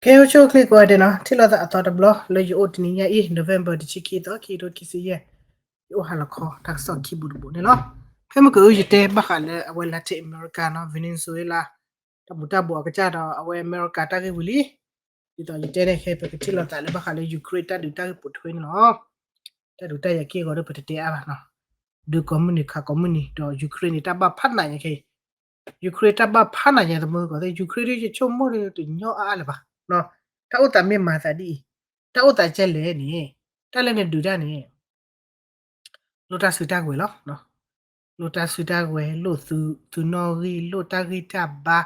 Keo cho click qua đây nó thì là ta ta blo le yo tini ya i November di chiki to ki do kisi ye yo hala ko tak so ki bu bu ne lo ke mo ko yite ba khale awela te America no Venezuela ta buta bo ka cha da awe America ta ke wuli di to yite ne ke pe ti lo ta le ba khale Ukraine ta du ta pu thwe no ta du ta ya ki go do pe te a ba no du community do Ukraine ta ba phat na ya ke Ukraine ta ba phat na ya mo ko te Ukraine ji chom mo de tu nyo a la ba no ta uta mi ma sa di ta uta che le ni ta le ne du da ni lo ta su ta gwe lo no lo ta su ta gwe lo su no ri lo ta ri ta ba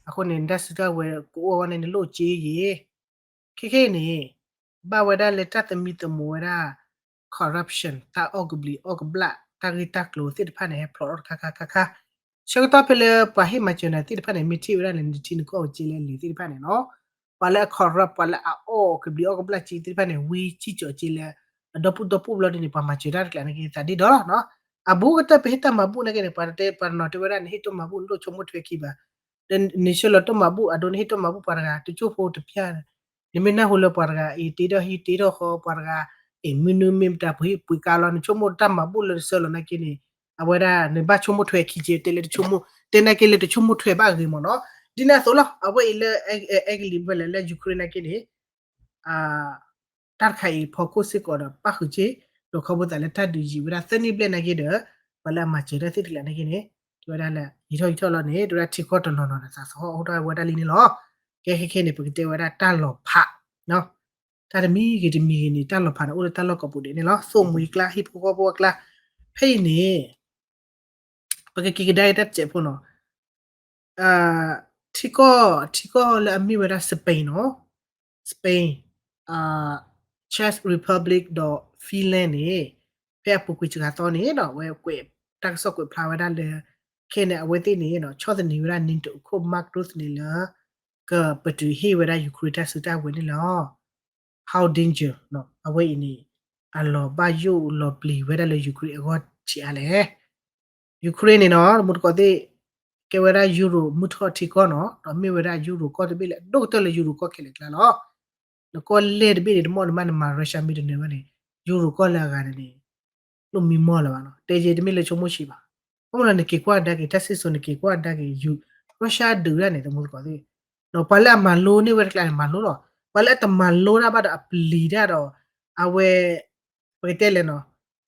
a ko ne nda su ta gwe ko wa ne lo che ye ke ni ba wa da le ta te mi te mo da corruption ta ogbla ta ri ta klo ti pa ne pro ka shau ta pele pa hi ma chena ti pa ne mi ti wa ne ti ni ko che le li ti pa ne no pala corrupt pala a o ke bi o bla chi ti pa ne wi chi cho chi le dopu blo ni pa ma chira kla ne ki ta di do no abu ta pe ta ma bu ne ke ne pa te pa no te wa ne hito ma bu lo chomo thwe ki ba den ni shelo to ma bu adon hito ma bu pa ga tu chu fo te pya ni me na ho lo pa ga i ti do ho pa ga e minu mim ta pu ka lo ni chomo ta ma bu lo selo na ki ni awera ne ba chomo thwe ki je te le chomo te na ke le te chomo thwe ba ri mo no dina so lo awe ile egli bele le Ukraine ke ni a tar khai focus ko da pa khu che lo khobo ta le ta du ji bra sani ble na ke de bala ma che re sit le na ke ni to da la yi tho lo ni to da thi ko to no no sa so ho da wa da li ni lo ke ni pu te wa da ta lo pha no ta de mi ke de mi ni ta lo pha da o ta lo ko pu de ni lo so mu kla hi pu ko bo kla phei ni pa ke dai ta che pu no Tico le ami wera Spain no Spain Czech Republic do Finland ni pe pu ku chiga to ni no we kwe tak so kwe phla wera le kene awe ti ni no cho the ni wera nin to ko mark dos ni la ka patu hi wera Ukraine su ta we ni lo how danger no awe ni allo ba yo lo pli wera le Ukraine go chi ale Ukraine ni no mu ko ti ke wera euro mutho ti ko no to mi wera euro ko te bi le do to le euro ko ke le kla lo no ko le de bi de mo man ma Russia mi de ne ba ne euro ko la ga ne lo mi mo la ba no te je de mi le chomo shi ba ko na ne ke kwa da ke taxi so ne ke kwa da ke Russia de ra ne de mo ko ti no pa la ma lo ni wera kla ma lo no pa la ta ma lo na ba da pli da do awe pe te le no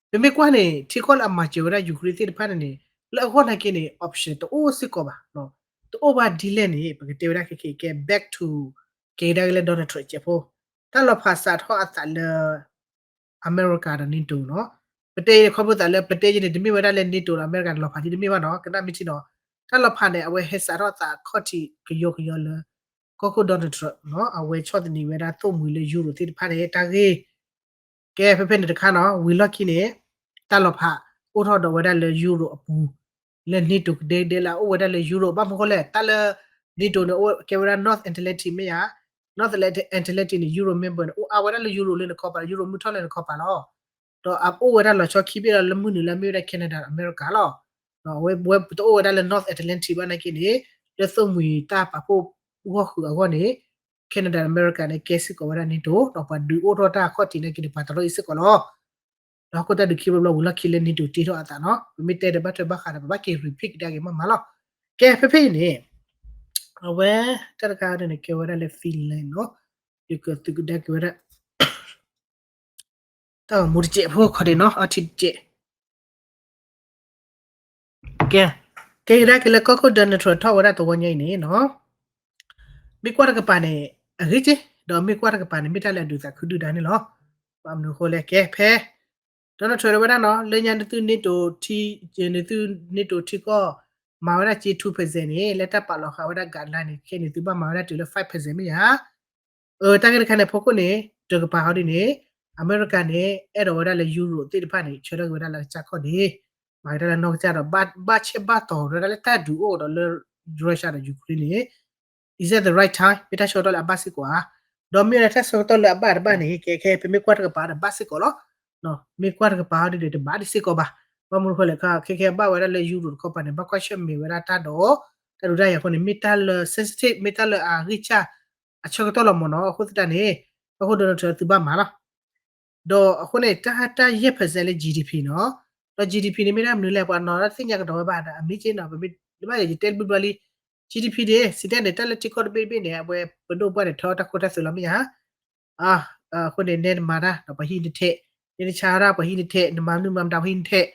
pe me kwa ne ti ko la ma che wera Ukraine ti de pa ne la ko na ke ni option to o si ko ba no to over delay ni pa ke te ra ke back to ke da le don tra che po ta lo pha sa tho a sa le America da ni to no pe te ko bu ta le pe te ni de mi wa da le ni to America lo pha di mi wa no ka na mi ti no ta lo pha ne awe he sa ro ta kho ti ke yo le ko don tra no awe cho de ni wa da to mu le euro ti pha ne ta ke pe ne de kha no we lucky ne ta lo pha o tho do wa da le euro apu le ni to de la o wa da le euro ba mo ko le ta le ni to no ke wa North Atlantic me ya North Atlantic ni euro member o a wa da le euro le ko pa euro mu tho le ko pa lo to a o wa da lo cho ki bi la mu ni la me da Canada America lo no we to o wa da le North Atlantic ba na ki ni le so mu ta pa po wo khu a go ni Canada America ne ke si ko wa da ni to pa du o tho ta kho ti ne ki ni pa ta lo isi ko lo no ko ta du ki lo wala ki le ni to ti tho ata no mi te de ba te ba kha ba ke repeat da ke ma lo ke fe ni awe ta ka de ne ke wara le Finland no you ko tu da ke wara ta mu je pho kho de no a ti je ke ra ke le ko da ne tho tho wara to wo nyai ni no mi kwa ka pa ne a ri je do mi kwa ka pa ne mi ta le du sa khu du da ni lo ba mu ko le ke phe đó là trời đó nó lên nhà tư nít đồ thi nít tư nít đồ thi có mà ra chỉ 2% này lấy ta bảo là họ đã gạt lại này khi nít tư ba mà ra chỉ là 5% mới hả ta cái này phô này được cái bảo đi này American ねえろられユーロてパニチョロらチャコでマイラのチャラバチェバトられたどおらロシアのユクレね is it the right time ピタショトラバシコアドミュータソトラバーバニケケペメクワーパーバシコロのメクワーパーでバリシコバဘာမလို့ခလဲခခေခေဘာဝရလေယူရကိုပနေဘကွာရှမီဝရတာတော့တရရခုန်မီတယ် sensitive metal အာရိချအချောတော့မနော်ခုတတနေအခုတော့သူဘာမာလားတော့အခုနေတာရက်ဖစဲလေ GDP နော်တော့ GDP နေမရမလို့လဲပွာနော်သိညာကတော့ဘာအမိချင်းတော့ဘယ်ဒီမှာတယ်ဘီဘလီ GDP တွေစစ်တဲ့တက်လက်ချကောဘေဘေနေဘယ်ဘဒိုပွားတဲ့ထောတခုတဆလမီဟာခုနေမာတာတော့ဘဟိတဲ့နေချာရာဘဟိတဲ့နမနုမမ်တာဟိတဲ့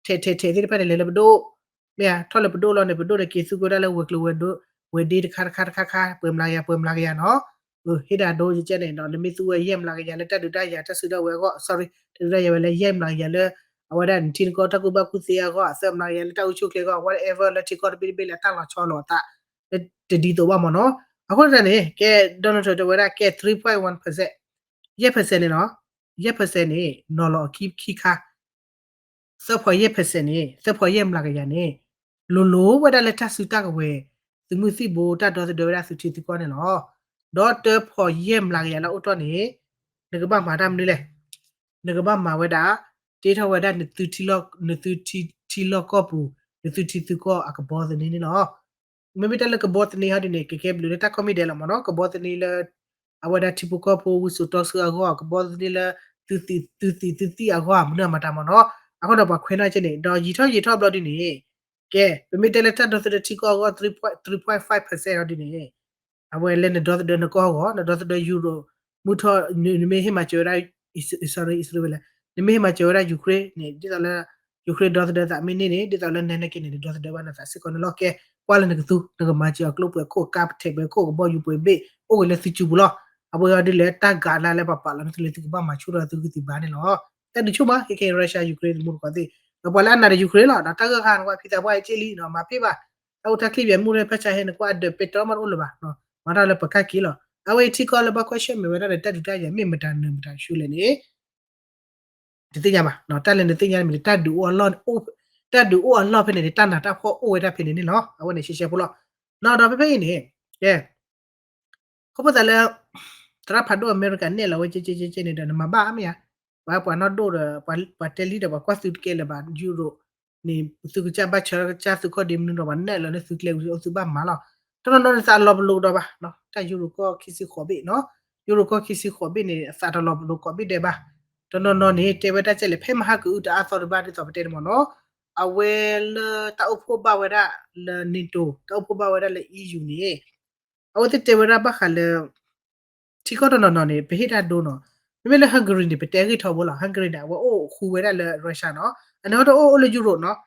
ထဲဒီဖက်လေဘဒိုမြာထော်လေဘဒိုလောနေဘဒိုတဲ့ကေစုကိုလည်းဝက်ကလဝဒိုဝဒီခါပမ်လာရနော်ဟိဒါဒိုကျတဲ့နော်လမီသူရဲ့မလာကြလက်တက်တူတရတက်ဆူတော့ဝဲကော sorry တူရရလဲရဲ့မလာရလဲအဝဒန်တင်ကိုတကူဘကုစီယာကောအစမလာရလက်တောက်ချုပ်လေကော whatever လက်ချကောပိပိလက်တောက်လာချောလောတာဒီတော့ပါမနော်အခုတည်းနေကဲ Donald Trump ဝဲကဲ 3.1% ရက်%နေနော်ရက်%နေနော်လောခိခါစဖွာရက်%နေစဖွာရက်မလာကြနေလိုဝဲလက်ထဆူတာကဝဲသူမှုစီဘောတတော်တော်ရဆူချီတီကောနေနော်ဒေါ်တာဖော်ရက်မလာကြလားအော်တော့နေငကဘာမာဒမ်နေလေငကဘာမာဝဲတာတေထဝဲတာနသူတီလောကောပူနသူတီသူကောအကဘောနေနေနော်မမီတလကဘောတနေဟာဒီနေကေဘလူတာကွန်မီတယ်လမနော်ကဘောတနေလအဝဒါတီပူကောပူဝဆူတော့ဆာကောကဘောတနေလသူတီအကောမနမတာမနော်အခုတော့ခွဲနိုင်ချင်းနေတော့ရီထောဘလော့ဒီနေကဲမမီတလတာတော့တီကောက3.5% ဟောဒီနေအဝဲလဲနေတော့ဒနကောကောတော့ယူရိုမူထောနေမေဟမချေရိုင်sorry israel နေမေဟမချေရိုင်ယူကရိန်းနေဒီတော့လဲယူကရိန်းတော့တဲ့အမင်းနေဒီတော့လဲနေကိနေတော့ဘာနာစကောနလောကဲကွာလနကသူနကမချေကလုပ်ကိုကပ်တေဘကိုဘောယူပွေဘေအိုလေစီချူဘလောအဘောရဒီလေတဂါလာလဲပပလာနတလေတိဘာမချူရသူကတိဘာနေလောတဲ့ဒီချူမကေရုရှားယူကရိန်းမှုကောတိဘောလာနာယူကရိန်းလာတကခန်ကွာဖိတာဘွားချီလီနော်မပြပါတော့တခိပြမှုရဖချာဟဲနကွာဒပက်တော်မရလဘာနော်မရလပကကီလောအဝေတီကောလဘကွက်ရှမေဝရတဲ့တူတရမြင့်မတန်နမတရှူလေနေဒီတိညာမနော်တက်လည်းတိညာမီတတ်ဒူအော်လော့အိုတတ်ဒူအော်လော့ဖိနေတန်နာတာဖောအိုဝဲတာဖိနေနော်အဝနေရှေဖလောနော်တော့ဖေနေကဲခုပတလည်းတရဖတ်တော့အမေရိကန်နဲ့လောဝဲချေနေတဲ့မဘာအမယာဘာပွားနော်ဒိုပတယ်လီတော့ကွာစုကဲလဘာယူရိုနေသူကချဘချာစုခဒီမနတော့နဲ့လောနေစုကလေစုဘာမလားတော်စာလောဘလို့တော့ပါနော်တာယူရိုကောခီစီခေါ်ပြီနော်ယူရိုကောခီစီခေါ်ပြီနေစာတော်လောဘလို့ခေါ်ပြီတဲ့ပါတော်နေတေဝတာချက်လေဖဲမဟာကူတာအသော်ဘာတိတော့တဲ့မနော်အဝဲလတာအဖို့ပါဝရလနီတိုတာအဖို့ပါဝရလေ EU နေအဝတ်တေဝရပါခလေတီကောတော်နေဘေးတာဒိုနော်မမေလဟန်ဂရီနေပတဲကြီးထော်ဘောလားဟန်ဂရီနာဝအိုခူဝဲလေရုရှားနော်အနော်တော့အိုလေယူရိုနော်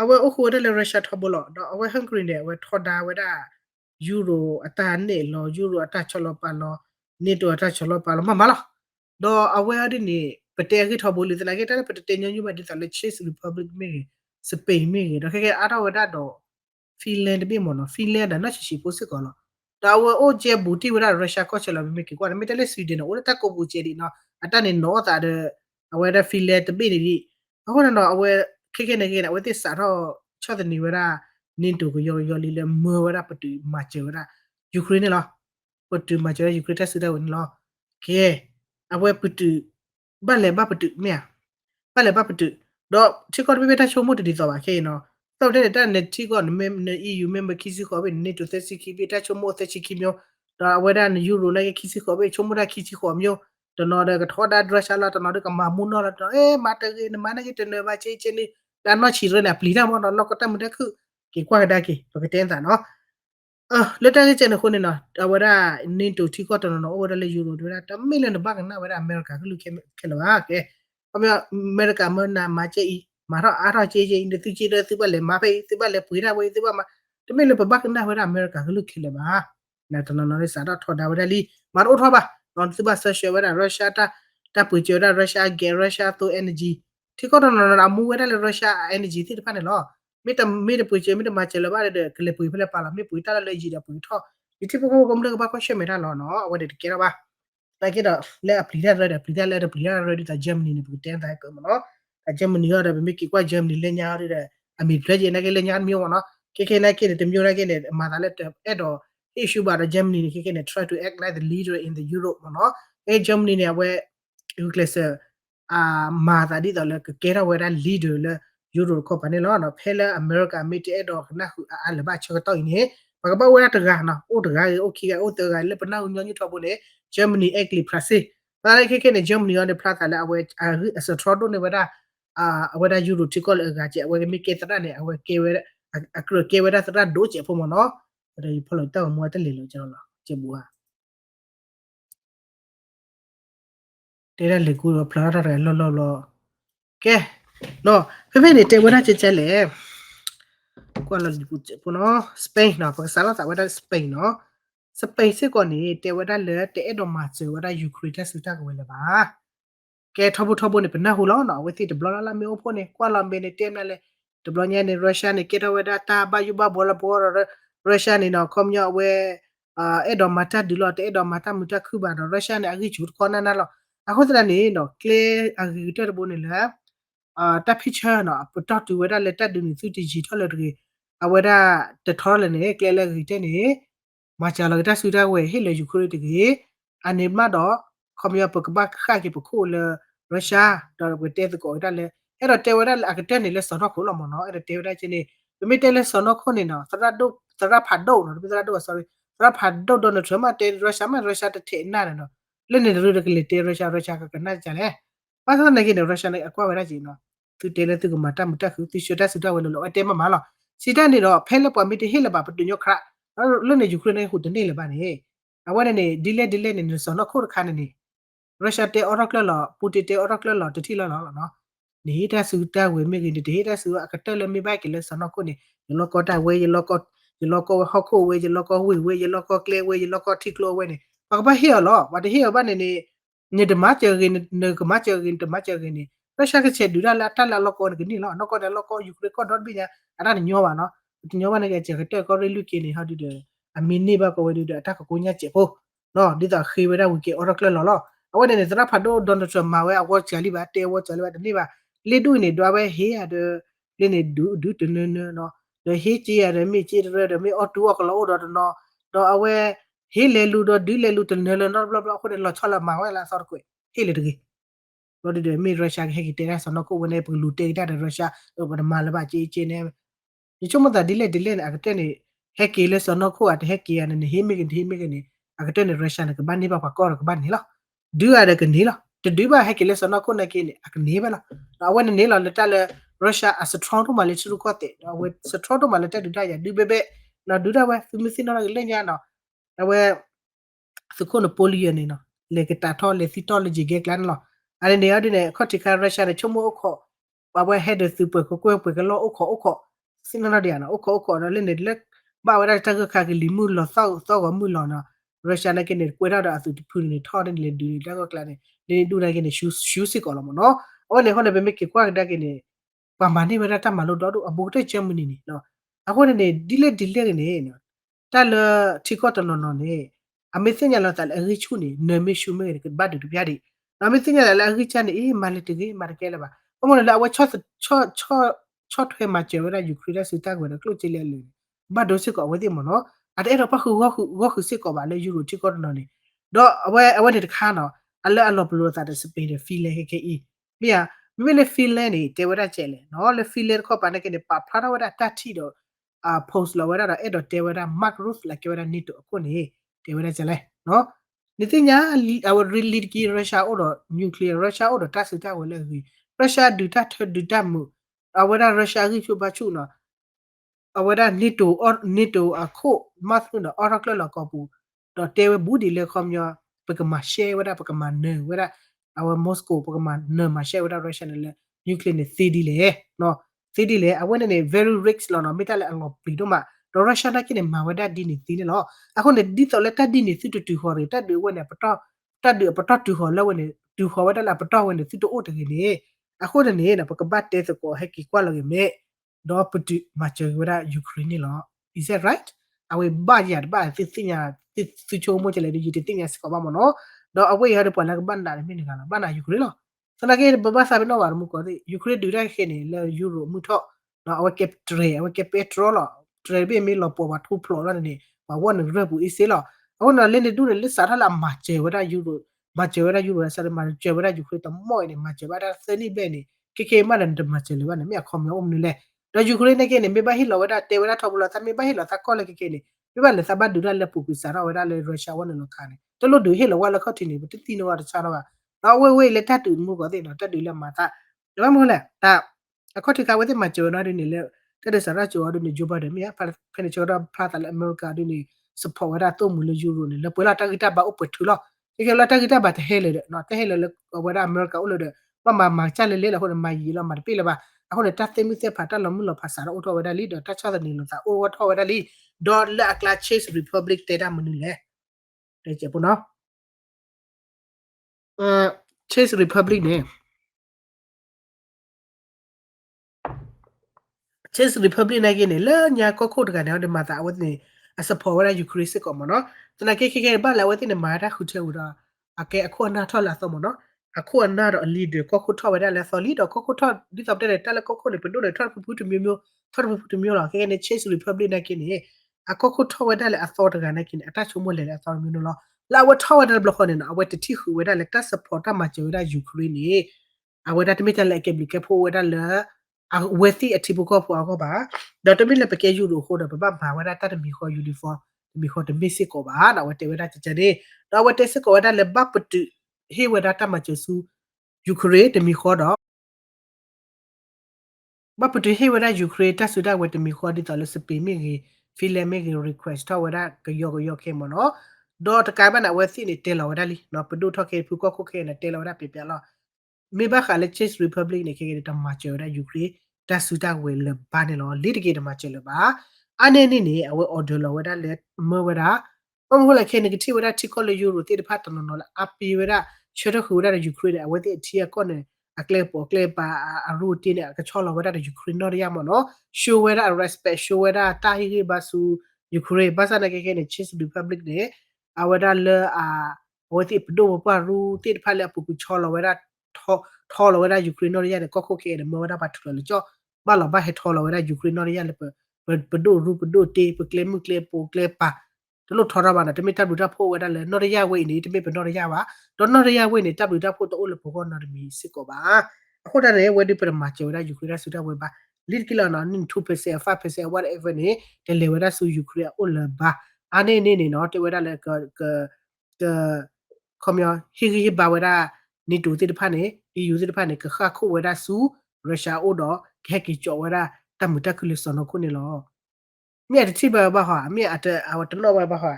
အဝဲအိုခူဝဲလေရုရှားထော်ဘောလားတော့အဝဲဟန်ဂရီနေဝဲထော်ဒါဝဲတာယူရိုအတာနေလောယူရိုအတာချလောပါလောနေတိုအတာချလောပါလောမလားတော့အဝဲအဒီနေပတဲကြီးထော်ဘောလီတလာကေတာပတဲညညမဒီတလက်ချစ်ရီပဘလစ်မေစပိန်မေတော့ခဲအားတော့ဝဒါတော့ဖီလန်တပြမနော်ဖီလန်ဒါနရှိပိုစစ်ကောလောဒါဝအိုဂျေဘူတီဝဒါရုရှားကောချလောမေကေကွာမေတလေဆွီဒင်နော်တက်ကိုဘူချေဒီနော်အတနေနော်တာတဲ့အဝဲတဲ့ဖီလန်တပြနေဒီအခုတော့အဝဲခဲနေအဝဲသစ်စာတော့ချော့တဲ့နေဝဒါနင်တူကိုယောလီလေမေဝရပတူမာချေဝရယူကရိန်းလားပတူမာချေယူကရိန်းတက်စတဲ့ဝင်လားကဲအဝဲပတူဘာလဲဘာပတူမြာဘာလဲဘာပတူတော့ချီကောဘေတာချိုမိုတဒီတော့ပါခဲနော်တော့တဲ့နဲ့ချီကောမေ EU member ခီစီကောဘေနေတူသက်စီခီဘေတာချိုမိုသက်ချီခီမျိုးဒါအဝဲဒါယူရိုလည်းခီစီကောဘေချိုမိုတာခီစီကောမျိုးတနော်တဲ့ထောဒါဒရရှာလာတနော်တဲ့ကမမူနော်တော့မာတကေနမနကေတနေပါချေချေနေဒါနော်ချီရနေပလီတာမောနော်လောကတမတဲ့ခုကေကွာဒါကေတော့ကတဲ့တာနော်လက်တကကျနေခုနေနော်အဝရနင်းတူတီကောတနော်အဝရလေယူရိုတို့တာမီလန်ဘကနာဝရအမေရိကကလူခဲလောကဲအမေရိကမနာမချေမာရအားရချေနေသူချေတဲ့သူပဲလေမဖေးသူပဲလေပွေတာဝေးသူပဲမတမီလဘကနာဝရအမေရိကကလူခဲလပါနာတနော်လေးစားတော့ထော်ဒါဝရလီမာရိုထောပါနော်သူပါဆက်ရှယ်ဝရရုရှားတာပူချေရရုရှားဂေရုရှားတို energy တီကောတနော်အမူဝရလေရုရှား energy တိဖာနေလောမေတပွေချေမေတမချေလပါတဲ့ကလေပွေဖလက်ပါလာမေပွေတာလေကြီးတာပွေထောဒီတိပကောကမလကဘာခွရှေမေတာလောနော်အဝတဲ့ကေရပါ like it let apply ready ta Germany ni bu ten ta ko no ta Germany ya da be mi ki kwa Germany le nya ri de a mi pre je na ke le nya mi no ke na ke de mi na ke ne ma da le et do issue ba da Germany ni ke ne try to act like the leader in the Europe no Germany ne we you class ma da di da le ke ra we da leader le Euro ko pa ne lo no phela America mi te do na a le ba cho to ni ba ba we da ga na o da ga o ki ga o da ga le pa na nyo ni to bo le Germany actually prase ba le ke ne Germany on the plata le we as a trodo ne we da we da Euro ti ko le ga je we mi ke ta ne we ke we a ke we da ta do je fo mo no da yi pholo ta mo ta le lo cho lo je bu ha te da le ku lo plata re lo ke no fe ne te we da che che le Kuala Lumpur puno Spain no porque sala ta wada Spain no Spain se ko ni te wada le te edo ma che wada Ukraine ta su ta ko le ba ke thobo ne pena hu lo no we ti de bla la me opo ne Kuala me ne tem na le de bla nya ne Russia ne ke wada ta ba yu ba bola bo Russia ne no kom nya we edo mata di lo te edo mata muta ku ba no Russia ne agi chut ko na na lo a ko tra ni no kle agi te bo ne la ta picture no put to wada le ta du ni su ti ji tho le de aweda te thole ne klele gite ne ma cha la ta su ta we he le Ukraine de ge ane ma do khomya pa ba kha ke pa khu le Russia do we te ko ta le e do te weda a ke te ne le so no khu lo mo no e do te weda chi ne mi te le so no khu ne no sa ra pha do no mi sa ra do sorry sa ra pha do no thma te Russia te the na no le ne do de ke le te Russia ka na cha le pa sa ne ke ne Russia ne akwa weda chi no tu te le tu ko mata muta khu tu shota su ta we lo te ma lo စီတန်နေတော့ဖဲလက်ပွားမိတဟိလပါပတူညခရလွတ်နေယူခရနေခုတနေလပါနေအဝနေဒီလေနေစောနခုခါနေရုရှားတေအော်ရကလပူတီတေအော်ရကလတတိလနော်နေတာစုတာဝေမေကဒီတာစုအကတလမေဘိုက်ကလစနခုနေလောကတာဝေလောကဟခုဝေလောကဝေလောကကလေဝေလောကတိကလဝေနေဘာဘာဟီလောဘာတဟီဘာနေဒမချေရင်းနေကမချေရင်းတမချေရင်းရုရှားကချက်ဒူလာတလာလောကကနေလောနောကတလောကယူခရကတော့ဘီညာအဲ့ဒါညောပါနော်ညောပါနေကြတဲ့ကောရီလူကင်းနေဟာဒီအမီနေဘကဝေဒီအတကကိုညချက်ဖို့နော်ဒီတာခေဝရဝီကေအော်ရကလလောအဝနေစရာဖတ်တော့ဒေါ်နယ်ထရမ္ဝဲအဝချလီပါတေဝချလီပါတနေ့ပါလေတူနေတော့ပဲဟေးရတဲ့လေနေဒူတနနော်လေဟေးချီရတယ်မိချီရတယ်မိအော်တူကလောတော့နော်တော့အဝဲဟေးလေလူတော့ဒီလေလူတနေနော်ဘလဘလခုနေလောချလာမှာဝဲလာဆော့ကွေဟေးလေတကြီးတော့ဒီမိရုရှားဟဲ့ကတေရဆနကိုဝနေပလူတေတာရုရှားဘယ်မှာလပါချီနေဒီချုံမတာဒီလေအကတဲ့နေဟက်ကီလေဆနကိုအတဟက်ကီရနေဟေးမိကနေအကတဲ့နေရုရှားနေကဘာနေပါကောကဘာနေလားဒူရတဲ့ကနေလားတဒူပါဟက်ကီလေဆနကိုနေကနေအကနေပါလားတော့ဝနေနေလားလက်တလေရုရှားအစထရောင်းတို့မလေးချူကောတဲ့ဝဲစထရောင်းတို့မလေးတက်ဒူတာရဒူဘေဘေနော်ဒူတာဝဲဖီမစီနော်လေညာနော်ဝဲစခုနပိုလီယနေနော်လေကတာထောလေစီတိုလဂျီဂက်ကလန်လောအဲ့ဒီနေရာဒီနေခေါတိခါရုရှားနဲ့ချုံမို့ခေါဘာဝဲဟက်ဒစူပကိုကွဲပွေကလောအခစင်နာဒီယာနော်အခနော်လေနေလက်ဘာဝဲတကခါကလီမူလောစောကမူလောနော်ရုရှားနဲ့ကနေကွဲတော့အသူဖူနေထော်တယ်လေဒူတကကလန်နေဒူနိုင်ကနေရှူးစစ်ကောလောမနော်အော်နေဟောနေဘမေကေကွာတကနေပမာနေဝရတမလို့တော့အဘူတဲ့ချမ်မနီနော်အခုနေဒီလေနေနော်တလတီကောတနော်နေအမေစင်ရလာတလအရိချူနေနမေရှူမဲကဘတ်တူပြားဒီအမေစင်ရလာအရိချန်အေးမလတကြီးမာကဲလာပါအမလာဝချောထွဲမှာကျေဝရယူခရီးစစ်တာကွယ်ကလုတ်ချလေလူဘတ်ဒိုစစ်ကောဝဲဒီမနော်အဲ့တော့ပခုဝခုစစ်ကောပါလေယူရိုတီကောနော်နေတော့အဝဲတခါနော်အလောဘလို့တာတဲ့စပင်းတဲ့ဖီလေဟေကေအီမြာမိလေဖီလေနေတေဝရကျဲလေနော်လေဖီလေခေါ်ပါနေကနေပါဖလာဝရတတီတော့post လောဝရတော့အဲ့တော့တေဝရ mark roof လာကေဝရနီတော့အခုနေတေဝရကျဲလေနော်နိတိညာအဝရီလီကီရုရှားအော်တော့နျူကလ িয়ার ရုရှားအော်တော့တဆူတာဝဲလေရုရှားဒူတာမှုအဝရရုရှားကြီးချူပါချူနော်အဝရနီတိုအခုမတ်ဖုနော်အော်ရကလကောပူတော့တေဝဘူးဒီလေခေါမညာပကမရှဲဝရပကမနေဝရအဝမော်စကိုပကမနေမရှဲဝရရုရှားလေနျူကလ িয়ার နေစီဒီလေနော်စီဒီလေအဝနေ very rich လောနော်မိတလည်းအငေါပလီတော့မှာရုရှားကနေမှာဝဒဒီနေတီနေနော်အခုနေဒီတော့လက်တဒီနေစစ်တူခေါ်ရတတ်တွေဝနေပတော့တူခေါ်လက်ဝနေတူခေါ်ဝဒလာပတော့ဝနေစစ်တိုအိုတကြီးနေအခုနေနပကပတ်တဲစကိုဟက်ကီကွာလကေမေတော့ပတူမချေဝဒယူကရိန်းလော is that right အဝေဘာရဘာစစ်စညာစစ်ချိုမိုချလေဒီတီညာစကဘာမနော် do away hade pala banda mi ni kala banda Ukraine lo sana ke baba sabi no war mu ko de Ukraine du da ke ni le euro mu tho do awe ke petrol lo tre bi mi lo po ba thu plo lo ni ba won re bu isi lo awe na le ni du le sa tha la ma che wa da euro ma che wa da euro sa ma che wa da Ukraine to mo ni ma che ba da se ni be ni ke ma le de ma che le ba ni mi a khom yo om ni le do Ukraine ne ke ni mi ba hi lo wa da te wa da tho bu lo ta mi ba hi lo ta ko le ke ni mi ba le sa ba du da le pu ku sa ra wa da le Russia wa ni lo ka ni တလို့တွေဟဲ့လောဝါလခတ်တင်နေတတိနောဝါတခြားတော့တော့ဝဲဝဲလက်တတူမှုကောတဲ့နော်တက်တူလက်မှာတာဒါမှမဟုတ်လေဒါအခုတကဝဲတဲ့မှာကျော်နာနေလေတက်တဲ့စရာကျော်ရနေဂျိုဘာတယ်မြာဖက်ချောရဖလာတလအမေရိကဒီနေစပေါ်ဝါတော့မူလေယူရိုနေလေပွေလာတကိတဘာဥပထူလောဒီကလာတကိတဘာတဲ့ဟဲလေနော်တဲ့ဟဲလေဝါဒါအမေရိကဥလို့တဲ့မချလေလေလာဟိုမယီလာမပြေလာပါအခုနဲ့တက်တဲ့မြစ်ဖတ်တလမှုလဖာစာတော့ဝါဒါလီတော့တခြားတဲ့နေလို့သာအိုဝါထောဝါဒါလီဒေါ်လာကလာချေ့စ်ရီပဘလစ်တဲ့တာမနူလေတဲ့ချေပနော် Chase Republic နဲ့ Chase Republic နဲ့ကနေလဲညာကောခုတ်တကနေဟိုဒီမှာတာဝတ်နေအစပေါ်ဝရယူခရစ်ကောမနော်တနကေကေဘာလာဝတ်နေမာတာခုချေဦးတာအကဲအခုအနာထော်လာသောမနော်အခုအနာတော့အလီde ကောခုထော်ဝရလဲဆော်လီတော့ကောခုထော်ဒီတော့တဲ့တက်လက်ကောခုနေပဒိုလေထော်ဖူးတမျိုးထော်ဖူးတမျိုးလာကနေ Chase Republic နဲ့ကနေအကောခုထော်ဝရလဲအသောတကနေကနေအတချုံမလဲအသောမျိုးနော်လာဝထော်ဝရဘလခနေနော်အဝတ်တီခူဝရလဲတက်စပေါ်တာမှာကျဝရယူခရစ်နေအဝဒတမီတလဲကေဘလကေဖိုဝရလဲဝဲစီအတီဘူကောဖွာကောပါဒေါ်တမီလပကေယူလိုခိုးတော့ပပဘာဝရတတ်မီခေါ်ယူနီဖောင်းမီခေါ်တမီစစ်ကောပါတော့ဝတဲဝရချချတဲ့တော့ဝတဲစစ်ကောဝရလဘပတူဟေဝရတမချဆူယူခရေတမီခေါ်တော့ဘပတူဟေဝရယူခရေတဆူဒဝတမီခေါ်ဒီတော်လစပီမီဂီဖီလမီဂီ request တော့ဝရကယောခဲမနော်တော့တကဘာနာဝဲစီနေတဲလောဝရလီနော်ပဒုထခေဖူကောခုခဲနေတဲလောဝရပြပြလောမေဘခါလေ Chase Republic နေခေတမချေရယူခရီတဆူတဝဲလဘာနေလောလီတကေတမချေလပါအနေနေနေအဝဲ order လောဝဒလေမဝဒဘမဟုတ်လေခေနေကတိဝဒတီကောလယူရိုတေတဖတ်တနနောလအပီဝဒချေရခူရယူခရီအဝဲတိတီကောနေအကလေပေါ်ကလေပါအရူတီနေကချောလဝဒယူခရီနော်ရမနော်ရှိုဝဒ respect ရှိုဝဒတာဟီရီဘဆူယူခရီဘာစနာကေခေနေ Chase Republic နေအဝဒလေဝတိပဒိုပရူတေတဖတ်လေပူချောလဝဒထောလောဝရယူကရိန်းနော်ရတဲ့ကောခုကေတဲ့မောဝဒပတ်ထလို့ကြောဘာလဘဟေထောလောဝရယူကရိန်းနော်ရတဲ့ပဒိုရူပဒိုတေပကလေမကလေပိုကလေပါတလို့ထောရပါနာတမိတပ်လူတပ်ဖို့ဝဒလဲနော်ရဝိနေတမိပနော်ရပါတော့နော်ရဝိနေတပ်လူတပ်ဖို့တော့လို့ဘောကနော်မီစစ်ကောပါအခုတည်းဝဒီပရမချေဝရယူကရိန်းဆူတော့ဝပါလစ်ကီလာနော်နင်2% 5% whatever နေတဲ့လေဝရဆူယူကရိန်းအိုလဘာအနေနေနေနော်တဝရလဲကခမယဟီဟီဘာဝရနီတူတိတဖာနေ EU တိတဖာနေခခခုဝရဆူရုရှားအိုတော့ခဲကီကျော်ဝရတမှုတကလစနခုနေလောမြတ်တိဘဘာဟာမြတ်အတအဝတလောဘာဟာ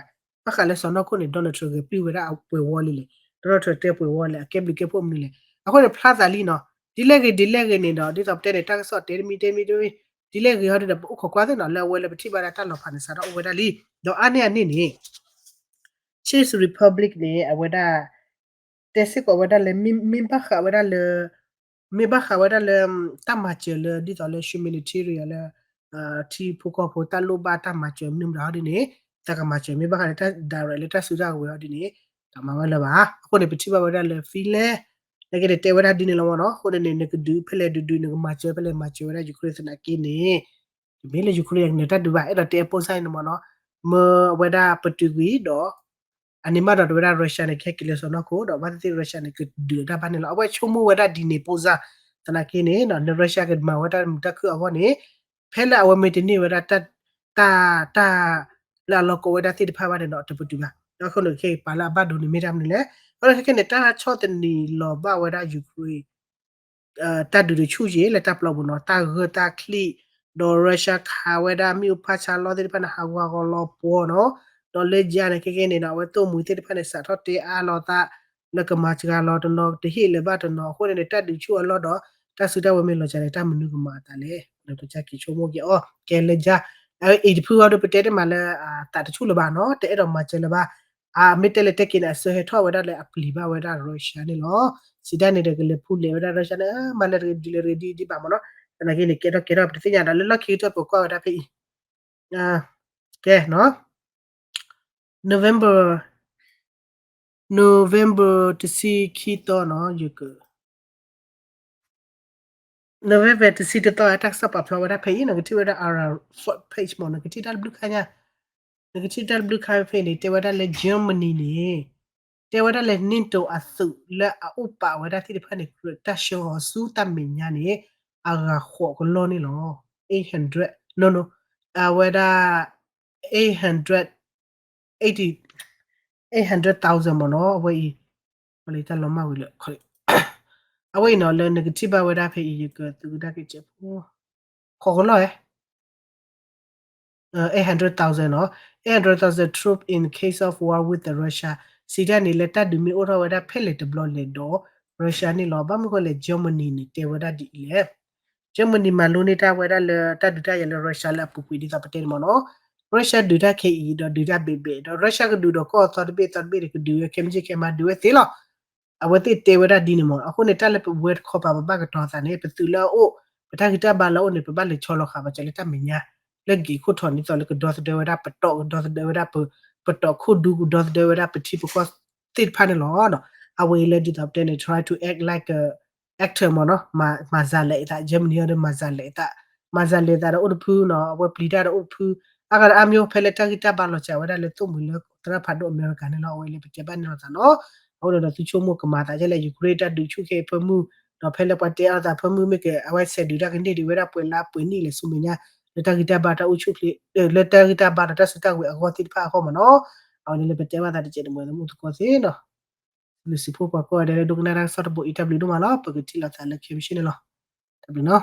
အခါလဲစနခုနေဒေါ်နယ်ထရပြဝရအပွေဝလီလေဒေါ်နယ်ထရတေပွေဝလအကက်ဘလီကေဖို့မီလေအခုလေဖလာသာလီနော်ဒီလက်ကေနေတော့ဒီတော့တဲ့တက်ဆော့တေမီဒီလက်ကေဟောတဲ့ဥခကွာတဲ့နော်လဲဝဲလေပတိပါရတလောဖာနေစားတော့ဝဲဒါလီတော့အနေအနေနေ Chase Republic နေအဝဒါတက်စစ်ကောဝဒါလေမင်ဘခဝဒါလေမေဘခဝဒါလေတမချေလေဒီတော်လေ humanitarian လေတီဖူကောဖိုတလိုဘာတမချေမြင်လာဒီနေတကမချေမေဘခလေတဒါရလေတဆူကြဝေဒီနေတမဝလဲပါအခုနေပတိဘဝဒါလေဖီလေလေကတဲ့တေဝဒါဒီနေလောနော်ခုနေနေကဒူဖလေဒူနေကမချေဖလေမချေဝဒါယူခရစ်နာကင်းနေဒီမေလေယူခရစ်နေတာဒူဘာအဲ့တော့တေပိုဆိုင်နမနော်မဝဒါပတူဂီတော့animada do ra Russia ne khekile so no ko do ba ti Russia ne du da ba ne lo awe chomu wada di ne poza tana ke ne no Russia ke ma wada ta khu awo ne phela awe me ti ne wada ta la lo ko wada ti de pha ba ne no to putu ba no ko no ke pa la ba do ne me dam ne le ko ke ne ta cho te ni lo ba wada Ukraine တတ်တူချူရေလက်တပ်လောက်ဘူးနော်တာဂတာခလီဒေါ်ရရှာခါဝဒါမြူဖာချာလောတဲ့ဖနာဟာဝါကောလောပေါ်နော်ဒေါ်လေဂျာနေကေကေနေနော်ဝဲတုံမူတဲ့ဖနာစာတော့တေအားလောတာလကမချကလောတနော်တဟိလေဘတ်နော်ခိုးနေတတ်တူချူအလောတော့တဆူတဝမဲလောချတယ်တမနုကမာတလေတော့ချကီချိုမိုကြီးအော်ကဲလေဂျာအဲ့ဒီဖူအော်တော့ပတဲတယ်မလဲတာတချူလပါနော်တဲ့အဲ့တော့မချလပါမီတလေတက်ကင်အဆွေထောဝဒါလေအပလီဘဝဒါရုရှားနေလောစီဒန်နေတယ်ကလေဖူလေဝဒါရုရှားနေမလဲဒီပါမနော်တနကေလေကေတော့ပတိညာဒါလလခေတော့ပေါ်ကောဒါဖေးကဲနော် November November to see Kito no you go. November to see the to attack stop up whether pay no get whether our page mo no get dal blue kanya. No get dal blue kaya pay ni te whether le Germany ni. Te whether le ninto asu le a upa whether ti pani ta show su ta minya ni aga ho ko lo ni lo 800 no whether 800 80 800,000 mo no we wala ta lo ma we le khoi away no le negative ba whether pay you go to da ke che ko ko lo 800,000 no 800,000 troop in case of war with the Russia Syria ni leta du mi ora wada phele de block le do Russia ni lo ba mo ko le Germany ni te wada di le Germany ma lo ni ta wada le ta du ta ye le Russia la pu pu di ka patel mo no Russia du ta ke i do du ta be be do Russia ko du do ko to be ko du ke mji ke ma du te lo awati te wada di ni mo ako ne ta le pu wet ko pa ba ka to sa ne pe tu la o pa ta ki ta ba la o ne pe ba le cholo kha ba che le ta me nya le gi ko thon ni to le ko do de wada pa to do de wada pa to ko du do de wada pa ti because tit pa ne lo no away le di up then try to act like a actor mo no ma za le ta Germany or ma za le ta o pu no we pli da o pu agar amyo phele ta ki ta ba lo cha wada le to mu le tra pha do America ne lo we le pe ba ne lo ta no o lo tu chu mo ka ma ta je le Ukraine ta du chu ke pa mu no phele pa te a ta pa mu me ke awai se du da ke ni di wada pu la pu ni le su me nya leta kita bata uchu pli leta kita bata ta sita we agoti pa ko no awni le bete wa ta de mo mu ko se no le si po ko de do na ra sa bo itabli do mala pa ke ti la ta le ke mi shine lo tabi no